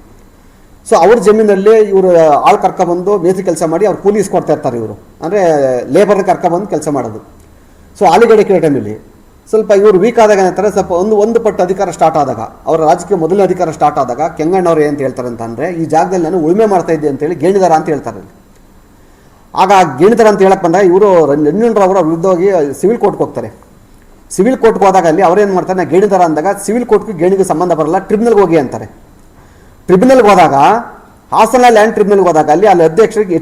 ಸೊ ಅವ್ರ ಜಮೀನಲ್ಲಿ ಇವರು ಆಳು ಕರ್ಕೊಬಂದು ಮೇಸಿ ಕೆಲಸ ಮಾಡಿ ಅವ್ರು ಕೂಲಿ ಇಸ್ಕೊಡ್ತಾ ಇರ್ತಾರೆ ಇವರು, ಅಂದರೆ ಲೇಬರ್ನ ಕರ್ಕೊಬಂದು ಕೆಲಸ ಮಾಡೋದು. ಸೊ ಆಲೂಗಡ್ಡೆ ಕೇಳೋ ಟೈಮಲ್ಲಿ ಸ್ವಲ್ಪ ಇವರು ವೀಕ್ ಆದಾಗ ಏನಂತಾರೆ, ಸ್ವಲ್ಪ ಒಂದು ಪಟ್ಟು ಅಧಿಕಾರ ಸ್ಟಾರ್ಟ್ ಆದಾಗ, ಅವರ ರಾಜಕೀಯ ಮೊದಲನೇ ಅಧಿಕಾರ ಸ್ಟಾರ್ಟ್ ಆದಾಗ ಕೆಂಗಣ್ಣವ್ರು ಏನು ಹೇಳ್ತಾರೆ ಅಂತ ಅಂದರೆ, ಈ ಜಾಗದಲ್ಲಿ ನಾನು ಉಳುಮೆ ಮಾಡ್ತಾ ಇದ್ದೆ ಅಂತೇಳಿ ಗೇಣಿದಾರ ಅಂತ ಹೇಳ್ತಾರೆ. ಆಗ ಗೇಣಿದಾರ ಅಂತ ಹೇಳಕ್ಕೆ ಬಂದಾಗ ಇವರು ನಂಜುಂಡರಾವ್ ಅವರ ವಿರುದ್ಧವಾಗಿ ಸಿವಿಲ್ ಕೋರ್ಟ್ಗೆ ಹೋಗ್ತಾರೆ. ಸಿವಿಲ್ ಕೋರ್ಟ್ಗೆ ಹೋದಾಗ ಅಲ್ಲಿ ಅವ್ರೇನು ಮಾಡ್ತಾರೆ, ನಾ ಗೇಣಿದಾರ ಅಂದಾಗ ಸಿವಿಲ್ ಕೋರ್ಟ್ಗೆ ಗೇಣಿಗೆ ಸಂಬಂಧ ಬರಲ್ಲ, ಟ್ರಿಬ್ಯುನಲ್ಗೆ ಹೋಗಿ ಅಂತಾರೆ. ಟ್ರಿಬ್ಯುನಲ್ಗೆ ಹೋದಾಗ ಹಾಸನ ಲ್ಯಾಂಡ್ ಟ್ರಿಬ್ಯುನಲ್ಗೆ ಹೋದಾಗ ಅಲ್ಲಿ ಅಧ್ಯಕ್ಷರಿಗೆ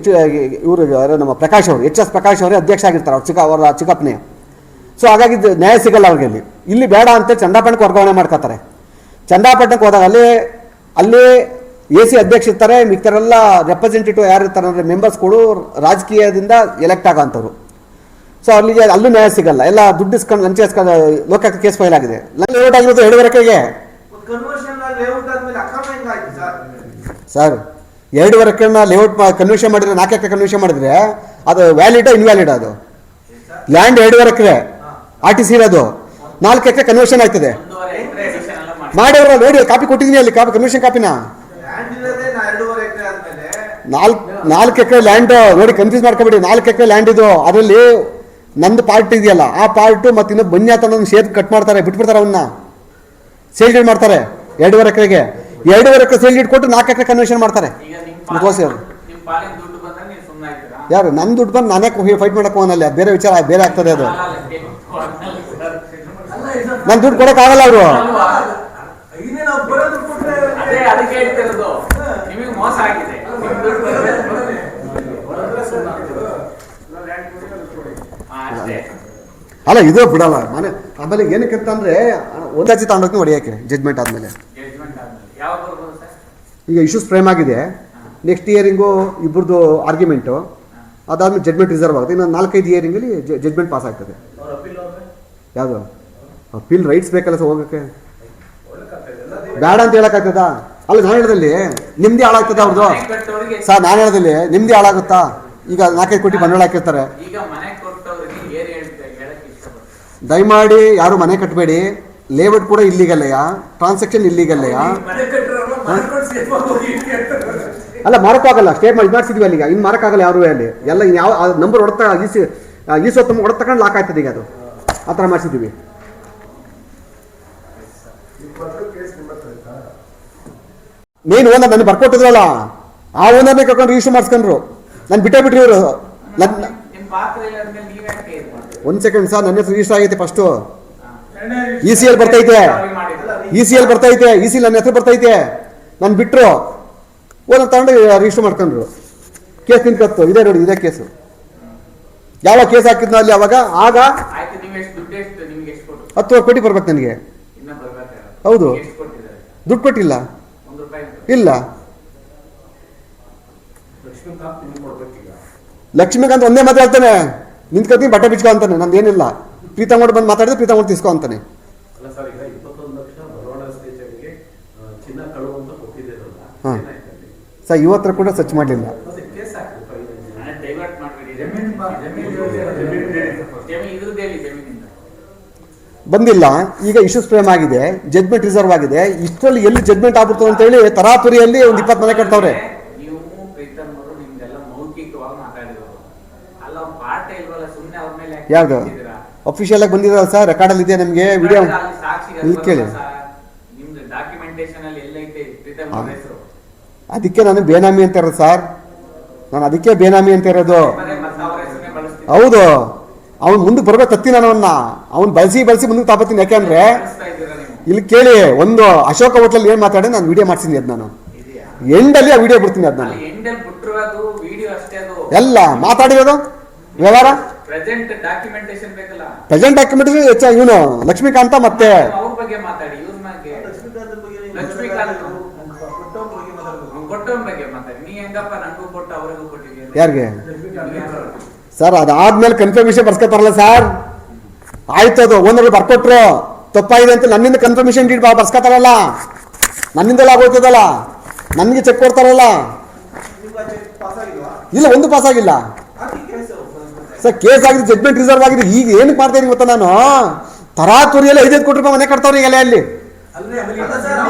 ಇವರು ನಮ್ಮ ಪ್ರಕಾಶ್ ಅವರು ಎಚ್.ಎಸ್. ಪ್ರಕಾಶ್ ಅವರೇ ಅಧ್ಯಕ್ಷ ಆಗಿರ್ತಾರೆ, ಅವರ ಚಿಕ್ಕಪ್ಪನೇ. ಸೊ ಹಾಗಾಗಿ ನ್ಯಾಯ ಸಿಗಲ್ಲ ಅವ್ರಿಗೆ. ಇಲ್ಲಿ ಬೇಡ ಅಂತ ಚಂದಾಪಟ್ಟಣಕ್ಕೆ ವರ್ಗಾವಣೆ ಮಾಡ್ಕೋತಾರೆ. ಚಂದಾಪಟ್ಟಣಕ್ಕೆ ಹೋದಾಗ ಅಲ್ಲಿ AC ಅಧ್ಯಕ್ಷ ಇರ್ತಾರೆ, ಮಿಕ್ಕರೆಲ್ಲ ರೆಪ್ರೆಸೆಂಟೇಟಿವ್ ಯಾರು ಇರ್ತಾರೆ ಅಂದರೆ ಮೆಂಬರ್ಸ್ಗಳು ರಾಜಕೀಯದಿಂದ ಎಲೆಕ್ಟ್ ಆಗೋಂಥವ್ರು. ಸೊ ಅಲ್ಲಿಗೆ ಅಲ್ಲೂ ನ್ಯಾಯ ಸಿಗಲ್ಲ, ಎಲ್ಲ ದುಡ್ಡು ಇಸ್ಕೊಂಡು ಲಂಚ ಇಸ್ಕೊಂಡು ಲೋಕಾಯುಕ್ತ ಕೇಸ್ ಫೈಲ್ ಆಗಿದೆ. ಲೇಔಟ್ ಆಗಿರೋದು 2.5 ಎಕರೆಗೆ ಸರ್. 2.5 ಎಕರೆನ ಲೇಔಟ್ ಕನ್ವರ್ಷನ್ ಮಾಡಿದ್ರೆ 4 ಎಕರೆ ಕನ್ವರ್ಷನ್ ಮಾಡಿದ್ರೆ ಅದು ವ್ಯಾಲಿಡ್ ಇನ್ವ್ಯಾಲಿಡ್? ಅದು ಲ್ಯಾಂಡ್ 2.5 ಎಕರೆ RTC ಇರೋದು, 4 ಎಕರೆ ಕನ್ವರ್ಷನ್ ಆಯ್ತದೆ. ಮಾಡಿರೋ ನೋಡಿ, ಕಾಪಿ ಕೊಟ್ಟಿದ್ದೀನಿ ಅಲ್ಲಿ, ಕನ್ವರ್ಷನ್ ಕಾಪಿನ. 4 ಎಕರೆ ಲ್ಯಾಂಡ್ ನೋಡಿ, ಕನ್ಫ್ಯೂಸ್ ಮಾಡ್ಕೊಬೇಡಿ. 4 ಎಕರೆ ಲ್ಯಾಂಡ್ ಇದು, ಅದರಲ್ಲಿ ನಂದು ಪಾರ್ಟ್ ಇದೆಯಲ್ಲ, ಆ ಪಾರ್ಟು ಮತ್ತು ಇನ್ನೊಂದು ಬನ್ಯಾತ ಶೇರ್ ಕಟ್ ಮಾಡ್ತಾರೆ, ಬಿಟ್ಬಿಡ್ತಾರೆ, ಅವನ್ನ ಸೇಲ್ ಡೀಡ್ ಮಾಡ್ತಾರೆ. 2.5 ಎಕರೆಗೆ 2.5 ಎಕರೆ ಸೇಲ್ ಡೀಡ್ ಕೊಟ್ಟು 4 ಎಕರೆ ಕನ್ವರ್ಷನ್ ಮಾಡ್ತಾರೆ. ಯಾರು ನನ್ನ ದುಡ್ಡು ಬಂದು ನಾನೇ ಫೈಟ್ ಮಾಡಕ್ಕೆ ಹೋಗಲ್ಲ, ಬೇರೆ ವಿಚಾರ ಬೇರೆ ಆಗ್ತದೆ. ಅದು ನನ್ನ ದುಡ್ಡು ಕೊಡೋಕ್ಕಾಗಲ್ಲ ಅವರು. ಅಲ್ಲ, ಇದು ಬಿಡಲ್ಲ ಮನೆ. ಆಮೇಲೆ ಏನಕ್ಕೆ ಅಂತಂದ್ರೆ ಒಂದಾಚೆ ತಗೊಂಡೋಗಿ ಹೊಡೆಯೋಕೆ ಜಡ್ಜ್ಮೆಂಟ್ ಆದಮೇಲೆ. ಈಗ ಇಶ್ಯೂಸ್ ಫ್ರೇಮ್ ಆಗಿದೆ, ನೆಕ್ಸ್ಟ್ ಇಯರಿಂಗು ಇಬ್ಬರದು ಆರ್ಗ್ಯುಮೆಂಟು, ಅದಾದ್ಮೇಲೆ ಜಡ್ಜ್ಮೆಂಟ್ ರಿಸರ್ವ್ ಆಗುತ್ತೆ. ಇನ್ನೊಂದು 4-5 ಇಯರಿಂಗಲ್ಲಿ ಜಡ್ಜ್ಮೆಂಟ್ ಪಾಸ್ ಆಗ್ತದೆ. ಯಾವುದು ಅಪೀಲ್ ರೈಟ್ಸ್ ಬೇಕಲ್ಲ ಸರ್ ಹೋಗೋಕ್ಕೆ? ಬೇಡ ಅಂತ ಹೇಳಕ್ಕಾಗ್ತದ? ಅಲ್ಲ, ನಾನು ಹೇಳದಲ್ಲಿ ನಿಮ್ದೇ ಹಾಳಾಗ್ತದ ಅವ್ರದ್ದು ಸರ್. ನಾನು ಹೇಳದಲ್ಲಿ ನಿಮ್ದೇ ಹಾಳಾಗುತ್ತಾ? ಈಗ 4-5 ಕೋಟಿ ಬಂಡವಾಳ ಹಾಕಿರ್ತಾರೆ. ದಯಮಾಡಿ ಯಾರು ಮನೆ ಕಟ್ಟಬೇಡಿ. ಲೇಔಟ್ ಕೂಡ ಇಲ್ಲಿಗಲ್ಲಯ್ಯ, ಟ್ರಾನ್ಸಾಕ್ಷನ್ ಇಲ್ಲಿಗಲ್ಲಯ್ಯ. ಅಲ್ಲ, ಮಾರಕ್ಕಾಗಲ್ಲ, ಸ್ಟೇ ಮಾಡಿಸಿದ್ವಿ ಅಲ್ಲಿಗ, ಇನ್ನು ಮಾರಕ್ಕಾಗಲ್ಲ ಯಾರು ಅಲ್ಲಿ. ಎಲ್ಲ ಯಾವ ನಂಬರ್ ಹೊಡೆತ ಈಸೊತ್ತು ಹೊಡೆದ ತಗೊಂಡು ಲಾಕ್ ಆಗ್ತದೆ. ಈಗ ಅದು ಆ ಥರ ಮಾಡಿಸಿದ್ದೀವಿ. ಮೇನ್ ಓನರ್ ನನಗೆ ಬರ್ಕೊಟ್ಟಿದ್ರಲ್ಲ, ಆ ಓನರ್ನೇ ಕರ್ಕೊಂಡು ರಿಜಿಸ್ಟರ್ ಮಾಡಿಸ್ಕೊಂಡ್ರು. ನಾನು ಬಿಟ್ಟೇ ಇವರು. ಒಂದು ಸೆಕೆಂಡ್ ಸರ್, ನನ್ನ ಹೆಸರು ರಿಜಿಸ್ಟರ್ ಆಗೈತೆ ಫಸ್ಟು. ECL ಬರ್ತೈತೆ, ECL ಬರ್ತೈತೆ, ECL ನನ್ನ ಹೆಸರು ಬರ್ತೈತೆ. ನಾನು ಬಿಟ್ಟರು ಓನರ್ ತಗೊಂಡು ರಿಜಿಸ್ಟರ್ ಮಾಡ್ಕೊಂಡ್ರು. ಕೇಸ್ ನಿಂತ್ಕತ್ತು. ಇದೇ ನೋಡಿ, ಇದೇ ಕೇಸು. ಯಾವ ಕೇಸ್ ಹಾಕಿದ್ನೋ ಅಲ್ಲಿ ಅವಾಗ. ಆಗ 10 ಕೋಟಿ ಬರ್ಬೇಕು ನನಗೆ. ಹೌದು, ದುಡ್ಡು ಕೊಟ್ಟಿಲ್ಲ. ಇಲ್ಲ, ಲಕ್ಷ್ಮೀಕಾಂತ್ ಒಂದೇ ಮಾತಾಡ್ತಾನೆ, ನಿಂತ್ಕೊತೀನಿ ಬಟ್ಟೆ ಬಿಚ್ಕೊ ಅಂತಾನೆ. ನಂದೇನಿಲ್ಲ, ಪ್ರೀತಂಗೋಡ್ ಬಂದು ಮಾತಾಡಿದ್ರೆ ಪ್ರೀತಂಗೋಡ್ ತಿಸ್ಕೊ ಅಂತಾನೆ. ಹಾಂ ಸರ್, ಇವತ್ತರ ಕೂಡ ಸರ್ಚ್ ಮಾಡಲಿಲ್ಲ. ಬಂದಿಲ್ಲ. ಈಗ ಇಶ್ಯೂಸ್ ಫ್ರೇಮ್ ಆಗಿದೆ, ಜಡ್ಮೆಂಟ್ ರಿಸರ್ವ್ ಆಗಿದೆ. ಇಷ್ಟರಲ್ಲಿ ಎಲ್ಲಿ ಜಡ್ಮೆಂಟ್ ಆಗ್ಬಿಡ್ತು ಅಂತ ಹೇಳಿ ತರಾತುರಿಯಲ್ಲಿ ಒಂದು 20 ಮನೆ ಕಟ್ತಾವ್ರೆ. ಯಾವ್ದು ಅಫಿಷಿಯಲ್ ಆಗಿ ಬಂದಿರಲ್ಲ ಸರ್, ರೆಕಾರ್ಡ್ ಅಲ್ಲಿ ಇದೆ ನಮ್ಗೆ ವಿಡಿಯೋ. ಇಲ್ಲಿ ಕೇಳಿ, ಅದಕ್ಕೆ ನಾನು ಬೇನಾಮಿ ಅಂತ ಇರೋದು ಸರ್, ನಾನು ಅದಕ್ಕೆ ಬೇನಾಮಿ ಅಂತ ಇರೋದು. ಹೌದು, ಅವ್ನು ಮುಂದಕ್ಕೆ ಬರ್ಬೇಕು ತತ್ತಿ ನಾನು ಅವ್ನು ಬಳಸಿ ಮುಂದಕ್ಕೆ ತಾಪತ್ತೀನಿ. ಯಾಕೆಂದ್ರೆ ಇಲ್ಲಿ ಕೇಳಿ, ಒಂದು ಅಶೋಕ ಹೋಟ್ಲಲ್ಲಿ ಏನ್ ಮಾತಾಡಿ ನಾನು ವಿಡಿಯೋ ಮಾಡ್ತೀನಿ, ಅದ್ ನಾನು ಎಂಡಲ್ಲಿ ಆ ವಿಡಿಯೋ ಬಿಡ್ತೀನಿ. ಅದ್ ನಾನು ಎಲ್ಲ ಮಾತಾಡಿರೋದು ವ್ಯವಹಾರ ಪ್ರೆಸೆಂಟ್ ಡಾಕ್ಯುಮೆಂಟೇಶನ್ ಹೆಚ್ಚ ಇವನು ಲಕ್ಷ್ಮೀಕಾಂತ ಮತ್ತೆ ಯಾರಿಗೆ ಸರ್ ಅದಾದ್ಮೇಲೆ ಕನ್ಫರ್ಮೇಶನ್ ಬರ್ಸ್ಕೊತಾರಲ್ಲ ಸರ್, ಆಯ್ತು ಅದು ಓನರ್ ಬರ್ಕೊಟ್ರು ತಪ್ಪಾಗಿದೆ ಅಂತ ನನ್ನಿಂದ ಕನ್ಫರ್ಮೇಶನ್ ಡೀಟ್ ಬರ್ಸ್ಕೊತಾರಲ್ಲ, ನನ್ನಿಂದೆಲ್ಲ ಆಗೋಗ್ತದಲ್ಲ, ನನ್ಗೆ ಚೆಕ್ ಕೊಡ್ತಾರಲ್ಲ. ಇಲ್ಲ, ಒಂದು ಪಾಸ್ ಆಗಿಲ್ಲ ಸರ್, ಕೇಸ್ ಆಗಿದೆ, ಜಡ್ಮೆಂಟ್ ರಿಸರ್ವ್ ಆಗಿದೆ. ಈಗ ಏನಕ್ಕೆ ಮಾಡ್ತಾ ಇದೀನಿ ಗೊತ್ತಾ, ನಾನು ತರಾತುರಿಯಲ್ಲಿ 5 ಕೋಟಿ ರೂಪಾಯಿ ಮನೆ ಕಟ್ತಾವ್ರಿ ಈಗಲೇ ಅಲ್ಲಿ.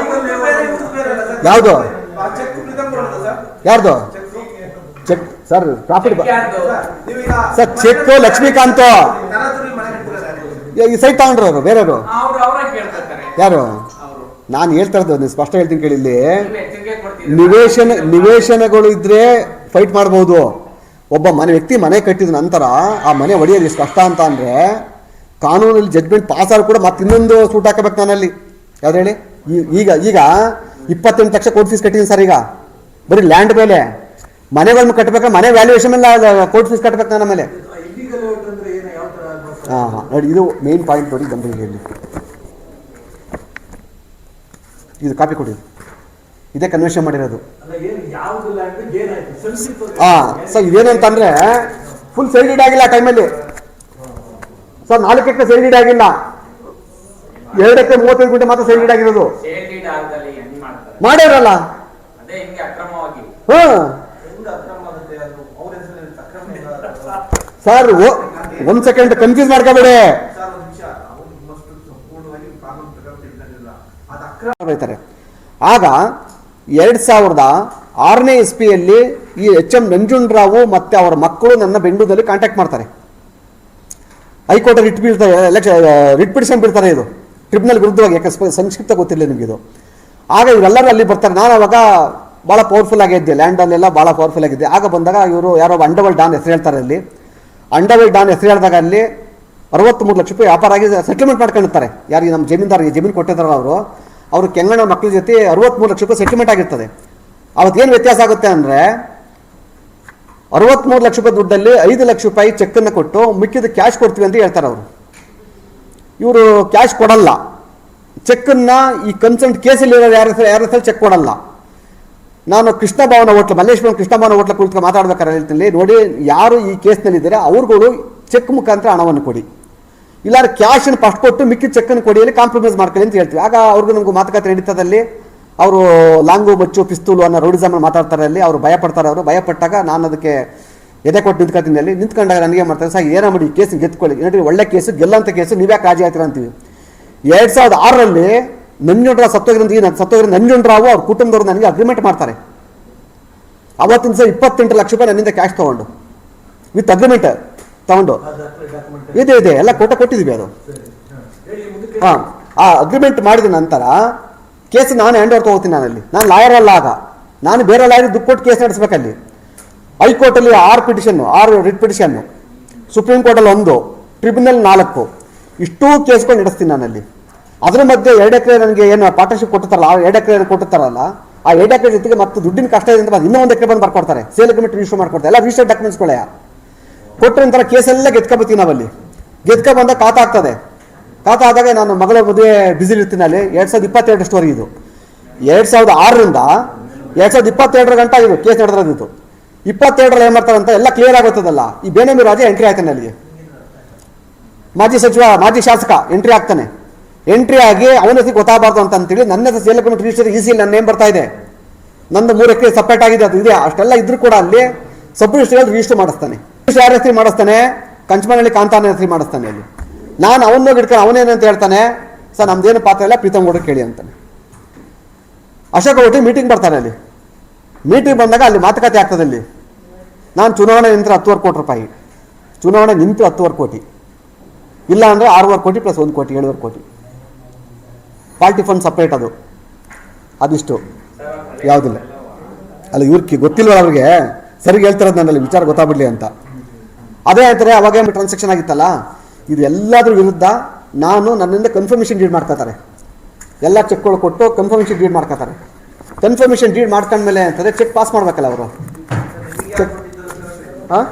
ಯಾವ್ದು ಯಾರ್ದು check sir? Profit sir, check Lakshmikant ಈ ಸೈಟ್ ತಗೊಂಡ್ರು ಅವರು ಬೇರೆಯವರು. ಯಾರು? ನಾನು ಹೇಳ್ತಾ ಇರೋದು, ನೀವು ಸ್ಪಷ್ಟ ಹೇಳ್ತೀನಿ ಕೇಳಿ. ಇಲ್ಲಿ ನಿವೇಶನಗಳು ಇದ್ರೆ ಫೈಟ್ ಮಾಡ್ಬೋದು. ಒಬ್ಬ ವ್ಯಕ್ತಿ ಮನೆ ಕಟ್ಟಿದ ನಂತರ ಆ ಮನೆ ಒಡೆಯೋದು ಎಷ್ಟು ಕಷ್ಟ ಅಂತ ಅಂದ್ರೆ, ಕಾನೂನಲ್ಲಿ ಜಡ್ಮೆಂಟ್ ಪಾಸ್ ಆದ್ರೂ ಕೂಡ ಮತ್ತೆ ಇನ್ನೊಂದು ಸೂಟ್ ಹಾಕಬೇಕು ನಾನಲ್ಲಿ. ಯಾವ್ದು ಹೇಳಿ? ಈಗ 28 ಲಕ್ಷ ಕೋರ್ಟ್ ಫೀಸ್ ಕಟ್ಟಿದ್ದೀನಿ ಸರ್. ಈಗ ಬರೀ ಲ್ಯಾಂಡ್ ಮೇಲೆ ಮನೆಗಳನ್ನ ಕಟ್ಟಬೇಕಾದ್ರೆ ಮನೆ ವ್ಯಾಲ್ಯೂಯೇಷನ್ ಮೇಲೆ ಕೋರ್ಟ್ ಫೀಸ್ ಕಟ್ಟಬೇಕು ನನ್ನ ಮೇಲೆ. ನೋಡಿ, ಇದು ಮೇನ್ ಪಾಯಿಂಟ್ ನೋಡಿ. ಬಂದ್ರೆ ಇಲ್ಲಿ ಇದು ಕಾಪಿ ಕೊಟ್ಟಿದ್ದು, ಇದೇ ಕನ್ವೆನ್ಷನ್ ಮಾಡಿರೋದು. ಸರ್ ಇದೇನಂತಂದ್ರೆ ಫುಲ್ ಸೈಡೆಡ್ ಆಗಿಲ್ಲ ಆ ಟೈಮಲ್ಲಿ ಸರ್. 4 ಎಕರೆ ಸೈಡೆಡ್ ಆಗಿಲ್ಲ, 2 ಎಕರೆ 35 ಗುಂಟೆ ಮಾತ್ರ ಸೈಡೆಡ್ ಆಗಿರೋದು. ಮಾಡಿರಲ್ಲ ಸರ್. ಒಂದ್ ಸೆಕೆಂಡ್ ಕನ್ಫ್ಯೂಸ್ ಮಾಡ್ಕೋಬೇಡಿ. ಆಗ 2006ನೇ ಇಸ್ವಿಯಲ್ಲಿ ಈ HM ನಂಜುಂಡರಾವು ಮತ್ತೆ ಅವರ ಮಕ್ಕಳು ನನ್ನ ಬೆಂಗಳೂರಲ್ಲಿ ಕಾಂಟ್ಯಾಕ್ಟ್ ಮಾಡ್ತಾರೆ. ಹೈಕೋರ್ಟ್ ರಿಟ್ ಬೀಳ್ತಾರೆ, ರಿಟ್ ಪಿಟಿಷನ್ ಬಿಡ್ತಾರೆ, ಇದು ಟ್ರಿಬ್ಯುನಲ್ ವಿರುದ್ಧವಾಗಿ. ಯಾಕೆ ಸಂಕ್ಷಿಪ್ತ ಗೊತ್ತಿರಲಿಲ್ಲ ನಿಮಗಿದು. ಆಗ ಇವರೆಲ್ಲರೂ ಅಲ್ಲಿ ಬರ್ತಾರೆ. ನಾನು ಅವಾಗ ಭಾಳ ಪವರ್ಫುಲ್ ಆಗಿದ್ದೆ, ಲ್ಯಾಂಡಲ್ಲೆಲ್ಲ ಭಾಳ ಪವರ್ಫುಲ್ ಆಗಿದ್ದೆ. ಆಗ ಬಂದಾಗ ಇವರು ಯಾರೋ ಅಂಡರ್ವರ್ಲ್ಡ್ ಡಾನ್ ಹೆಸರು ಹೇಳ್ತಾರೆ. ಅಲ್ಲಿ ಅಂಡರ್ವರ್ಲ್ಡ್ ಡಾನ್ ಹೆಸರು ಹೇಳಿದಾಗ ಅಲ್ಲಿ 63 ಲಕ್ಷ ರೂಪಾಯಿ ವ್ಯಾಪಾರ ಆಗಿ ಸೆಟಲ್ಮೆಂಟ್ ಮಾಡ್ಕೊಂಡಿರ್ತಾರೆ. ಯಾರಿಗೆ? ನಮ್ಮ ಜಮೀನ್ದಾರಿಗೆ ಜಮೀನು ಕೊಟ್ಟಿದ್ದಾರೆ ಅವರು ಕೆಂಗಣ್ಣ ಮಕ್ಕಳ ಜೊತೆ 63 ಲಕ್ಷ ರೂಪಾಯಿ ಸೆಟಲ್ಮೆಂಟ್ ಆಗಿರ್ತದೆ. ಅವತ್ತೇನು ವ್ಯತ್ಯಾಸ ಆಗುತ್ತೆ ಅಂದರೆ, 63 ಲಕ್ಷ ರೂಪಾಯಿ ದುಡ್ಡಲ್ಲಿ 5 ಲಕ್ಷ ರೂಪಾಯಿ ಚೆಕ್ಕನ್ನು ಕೊಟ್ಟು ಮಿಕ್ಕಿದ ಕ್ಯಾಶ್ ಕೊಡ್ತೀವಿ ಅಂತ ಹೇಳ್ತಾರೆ ಅವರು. ಇವರು ಕ್ಯಾಶ್ ಕೊಡಲ್ಲ, ಚೆಕ್ಕನ್ನು ಈ ಕನ್ಸರ್ಟ್ ಕೇಸಲ್ಲಿ ಯಾರ ಹೆಸರು ಚೆಕ್ ಕೊಡಲ್ಲ. ನಾನು ಕೃಷ್ಣ ಭವನ ಹೋಟ್ಲು, ಮಲ್ಲೇಶ್ವರಂ ಕೃಷ್ಣ ಭವನ ಹೋಟ್ಲ ಕುಳಿತು ಮಾತಾಡ್ಬೇಕಾದ್ರೆ ಹೇಳ್ತೀನಿ, ನೋಡಿ ಯಾರು ಈ ಕೇಸ್ನಲ್ಲಿದ್ದಾರೆ ಅವ್ರುಗಳು ಚೆಕ್ ಮುಖಾಂತರ ಹಣವನ್ನು ಕೊಡಿ, ಇಲ್ಲಾಂದ್ರೆ ಕ್ಯಾಶನ್ನು ಫಸ್ಟ್ ಕೊಟ್ಟು ಮಿಕ್ಕಿದ ಚೆಕ್ಕನ್ನು ಕೊಡಿಯಲ್ಲಿ ಕಾಂಪ್ರಮೈಸ್ ಮಾಡ್ಕೊಳ್ಳಿ ಅಂತ ಹೇಳ್ತೀವಿ. ಆಗ ಅವ್ರಿಗೂ ನಮಗೂ ಮಾತುಕತೆ ನಡೀತದಲ್ಲಿ ಅವರು ಲಾಂಗು ಮಚ್ಚು ಪಿಸ್ತೂಲು ಅನ್ನೋ ರೌಡಿಸಮ್ ಮಾತಾಡ್ತಾರೆ. ಅಲ್ಲಿ ಅವರು ಭಯಪಡ್ತಾರೆ. ಅವರು ಭಯಪಟ್ಟಾಗ ನಾನು ಅದಕ್ಕೆ ಎದೆ ಕೊಟ್ಟು ನಿಂತ್ಕೊತೀನಿ. ಅಲ್ಲಿ ನಿಂತ್ಕೊಂಡಾಗ ನನಗೆ ಮಾಡ್ತಾರೆ, ಸರ್ ಏನೋ ಮಾಡಿ ಕೇಸ್ ಗೆದ್ಕೊಳ್ಳಿ, ನೋಡಿ ಒಳ್ಳೆ ಕೇಸು, ಗೆಲ್ಲಂತ ಕೇಸು, ನೀವ್ಯಾಕೆ ರಾಜಿ ಆಯ್ತೀರ ಅಂತೀವಿ. 2006ರಲ್ಲಿ ನಂಜುಂಡರಾವ್ ಸತ್ತೋಗಿರೋ ನಂಜುಂಡರಾವು ಅವ್ರ ಕುಟುಂಬದವರು ನನಗೆ ಅಗ್ರಿಮೆಂಟ್ ಮಾಡ್ತಾರೆ. ಅವತ್ತಿನ ಸಹ 28 ಲಕ್ಷ ರೂಪಾಯಿ ನನ್ನಿಂದ ಕ್ಯಾಶ್ ತೊಗೊಂಡು ವಿತ್ ಅಗ್ರಿಮೆಂಟ್ ತಗೊಂಡು ಇದೆ ಎಲ್ಲ ಕೊಟ್ಟಿದ್ದೀವಿ. ಅದು ಹಾಂ, ಆ ಅಗ್ರಿಮೆಂಟ್ ಮಾಡಿದ ನಂತರ ಕೇಸ್ ನಾನು ಹ್ಯಾಂಡ್ ಓವರ್ ತೊಗೋತೀನಿ. ನಾನು ಲಾಯರ್ ಅಲ್ಲ, ಆಗ ನಾನು ಬೇರೆ ಲಾಯರ್ ದುಡ್ಡು ಕೊಟ್ಟು ಕೇಸ್ ನಡೆಸಬೇಕಲ್ಲಿ. ಹೈಕೋರ್ಟಲ್ಲಿ 6 ರಿಟ್ ಪಿಟಿಷನ್ನು, ಸುಪ್ರೀಂ ಕೋರ್ಟಲ್ಲಿ 1, ಟ್ರಿಬ್ಯುನಲ್ 4, ಇಷ್ಟೂ ಕೇಸ್ಗಳು ನಡೆಸ್ತೀನಿ ನಾನಲ್ಲಿ. ಅದ್ರ ಮಧ್ಯೆ 2 ಎಕರೆ ನನಗೆ ಏನು ಪಾರ್ಟ್ನರ್ಶಿಪ್ ಕೊಟ್ಟಿರ್ತಾರಲ್ಲ, ಆ 2 ಎಕರೆ ಕೊಟ್ಟಿರ್ತಾರಲ್ಲ, ಆ 2 ಎಕರೆ ಜೊತೆಗೆ ಮತ್ತೆ ದುಡ್ಡಿನ ಕಷ್ಟ ಇದೆ ಅಂತ ಇನ್ನೂ 1 ಎಕರೆ ಬಂದು ಬರ್ಕೊಡ್ತಾರೆ. ಸೇಲ್ ಅಗ್ರಿಮೆಂಟ್ ರಿಜಿಸ್ಟರ್ ಮಾಡ್ಕೊಡ್ತಾರೆ, ಎಲ್ಲ ರಿಜಿಸ್ಟರ್ ಡಾಕ್ಯುಮೆಂಟ್ಸ್ಗಳೇ ಕೊಟ್ಟರೆ ನಂತರ ಕೇಸೆಲ್ಲ ಗೆದ್ಕೊಬತ್ತೀವಿ ನಾವಲ್ಲಿ. ಬಂದಾಗ ಖಾತಾ ಆಗ್ತದೆ. ಖಾತಾ ಆದಾಗ ನಾನು ಮಗಳ ಮದುವೆ ಬ್ಯುಸಿ ಇರ್ತೀನಿ. ಅಲ್ಲಿ 2022 ಸ್ಟೋರಿ ಇದು. 2006ರಿಂದ 2022 ಗಂಟ ಇದು ಕೇಸ್ ನಡೆದಿದ್ದು. 22ರಲ್ಲಿ ಏನು ಮಾಡ್ತಾರೆ ಅಂತ ಎಲ್ಲ ಕ್ಲಿಯರ್ ಆಗುತ್ತದಲ್ಲ. ಈ ಬೇನಾಮಿ ರಾಜ ಎಂಟ್ರಿ ಆಯ್ತಾನೆ ಅಲ್ಲಿಗೆ, ಮಾಜಿ ಶಾಸಕ ಎಂಟ್ರಿ ಆಗ್ತಾನೆ. ಎಂಟ್ರಿ ಆಗಿ ಅವನ ಹೆಸರು ಗೊತ್ತಾಗಬಾರ್ದು ಅಂತೇಳಿ ನನ್ನ ಹೆಸರು ಸೇಲ್ ಅಗ್ರಿಮೆಂಟ್ ರಿಜಿಸ್ಟರ್ ಈಸಿಯಲ್ಲಿ ನನ್ನ ನೇಮ್ ಬರ್ತಾ ಇದೆ. ನಂದು 3 ಎಕರೆ ಸಪ್ರೇಟ್ ಆಗಿದೆ, ಅದು ಇದೆ. ಅಷ್ಟೆಲ್ಲ ಇದ್ರೂ ಕೂಡ ಅಲ್ಲಿ ಸಬ್ ರಿಜಿಸ್ಟರ್ ರಿಜಿಸ್ಟರ್ ಮಾಡಿಸ್ತಾನೆ. ಯಾರ ಹೆಸರು ಮಾಡಿಸ್ತಾನೆ? ಕಂಚಮನಹಳ್ಳಿ ಕಾಂತಾನ ಹೆಸರು ಮಾಡಿಸ್ತಾನೆ ಅಲ್ಲಿ. ನಾನು ಅವನ್ನ ಹಿಡ್ಕೊಂಡು ಅವನೇನಂತ ಹೇಳ್ತಾನೆ, ಸರ್ ನಮ್ದೇನು ಪಾತ್ರ ಇಲ್ಲ, ಪ್ರೀತಮ್ ಗೌಡ್ರು ಕೇಳಿ ಅಂತಾನೆ. ಅಶೋಕ ಗೌಡ್ರು ಮೀಟಿಂಗ್ ಬರ್ತಾನೆ ಅಲ್ಲಿ. ಮೀಟಿಂಗ್ ಬಂದಾಗ ಅಲ್ಲಿ ಮಾತುಕತೆ ಆಗ್ತದೆ. ಅಲ್ಲಿ ನಾನು ಚುನಾವಣೆ ನಿಂತರೆ 10 ಕೋಟಿ ರೂಪಾಯಿ, ಚುನಾವಣೆ ನಿಂತು 10 ಕೋಟಿ, ಇಲ್ಲ ಅಂದರೆ 6 ಕೋಟಿ ಪ್ಲಸ್ 1 ಕೋಟಿ 7 ಕೋಟಿ ಪಾರ್ಟಿ ಫಂಡ್ ಸಪ್ರೇಟ್. ಅದಿಷ್ಟು ಯಾವುದಿಲ್ಲ ಅಲ್ಲ. ಇವ್ರಿಗೆ ಗೊತ್ತಿಲ್ವಲ್ಲ, ಅವ್ರಿಗೆ ಸರಿಗೆ ಹೇಳ್ತಿರೋದು ನನ್ನಲ್ಲಿ ವಿಚಾರ ಗೊತ್ತಾಗ್ಬಿಡ್ಲಿ ಅಂತ. ಅದೇ ಅಂತಾರೆ ಅವಾಗ ಟ್ರಾನ್ಸಾಕ್ಷನ್ ಆಗಿತ್ತಲ್ಲ, ಇದು ಎಲ್ಲದ್ರ ವಿರುದ್ಧ ನಾನು ನನ್ನಿಂದ ಕನ್ಫರ್ಮೇಷನ್ ಡೀಡ್ ಮಾಡ್ಕೋತಾರೆ. ಎಲ್ಲ ಚೆಕ್ಗಳು ಕೊಟ್ಟು ಕನ್ಫರ್ಮೇಷನ್ ಡೀಡ್ ಮಾಡ್ಕೋತಾರೆ. ಕನ್ಫರ್ಮೇಷನ್ ಡೀಡ್ ಮಾಡ್ಕೊಂಡ್ಮೇಲೆ ಅಂತಂದರೆ ಚೆಕ್ ಪಾಸ್ ಮಾಡ್ಬೇಕಲ್ಲ ಅವರು. ಚೆಕ್ ಹಾಂ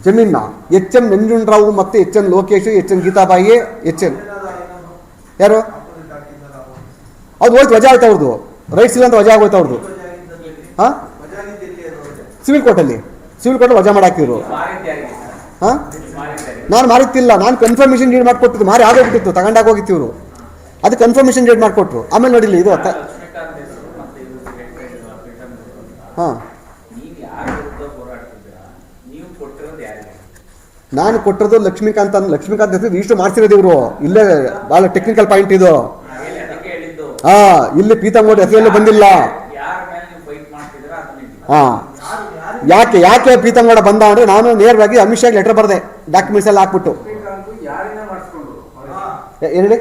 ಜಮೀನ ಎಚ್ ಎಂ ನಂಜುಂಡರಾವು ಮತ್ತು H N Lokesh, H N Geetabai, H N ಯಾರು ಅದು ಹೋಯ್ತು, ವಜಾ ಆಯ್ತು ಅವ್ರದ್ದು. ರೈಟ್ಸ್ ಇಲ್ಲ ಅಂತ ವಜಾ ಆಗೋಯ್ತು ಅವ್ರದ್ದು. ಹಾಂ ಸಿವಿಲ್ ಕೋರ್ಟಲ್ಲಿ ವಜಾ ಮಾಡಾಕಿದ್ರು. ಹಾಂ ನಾನು ಮಾರಿತ್ತಿಲ್ಲ, ನಾನು ಕನ್ಫರ್ಮೇಷನ್ ಡೀಡ್ ಮಾಡಿಕೊಟ್ಟಿದ್ದು. ಮಾರಿ ಆಗೋಗ್ಬಿಟ್ಟಿತ್ತು, ತಗೊಂಡಾಗೋಗಿತ್ತು ಇವರು. ಅದು ಕನ್ಫರ್ಮೇಷನ್ ಡೇಟ್ ಮಾಡಿಕೊಟ್ರು. ಆಮೇಲೆ ನೋಡಿಲ್ಲ ಇದು ಹಾಂ ನಾನು ಕೊಟ್ಟಿರೋದು ಲಕ್ಷ್ಮೀಕಾಂತ್ ಹೆಸರು ರಿಜಿಸ್ಟರ್ ಮಾಡ್ಸಿರೋದು ಇವರು. ಇಲ್ಲೇ ಭಾಳ ಟೆಕ್ನಿಕಲ್ ಪಾಯಿಂಟ್ ಇದು. ಹಾಂ ಇಲ್ಲಿ ಪ್ರೀತಮ್ ಗೌಡ್ರು ಹೆಸರಲ್ಲೂ ಬಂದಿಲ್ಲ. ಹಾಂ ಯಾಕೆ ಪ್ರೀತಮ್ ಗೌಡ ಬಂದ ಅಂದರೆ ನಾನು ನೇರವಾಗಿ ಅಮಿತ್ ಶಾಗೆ ಲೆಟರ್ ಬರೆದೆ, ಡಾಕ್ಯುಮೆಂಟ್ಸ್ ಎಲ್ಲ ಹಾಕ್ಬಿಟ್ಟು. ಹೇಳಿ